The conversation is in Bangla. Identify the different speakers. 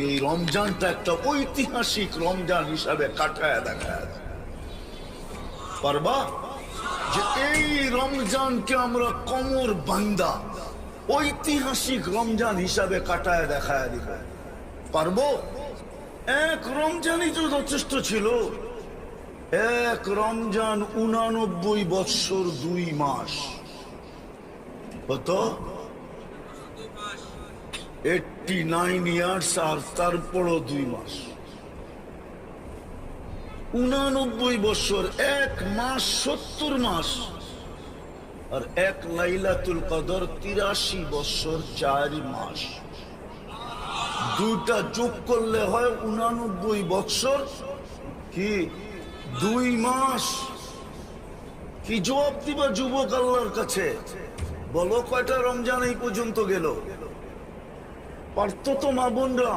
Speaker 1: এই রমজানটা একটা ঐতিহাসিক রমজান হিসাবে কাটায় দেখায় পারবা যে এই রমজানকে আমরা কমর বান্দা ঐতিহাসিক রমজান হিসাবে কাটায় দেখায় দিব পারবো? এক রমজানই তো যথেষ্ট ছিল। এক রমজান 89 বৎসর 2 মাস কত 89 ইয়ার্স আর তারপরও 2 মাস 89 বছর 1 মাস 70 মাস আর এক লাইলাতুল কদর 83 বছর 4 মাস দুইটা যোগ করলে হয় 89 বছর কি 2 মাস। কি জবাব দিবা যুবক আল্লাহর কাছে? বলো কয়টা রমজান এই পর্যন্ত গেল? পারতো তো মা বোনরা।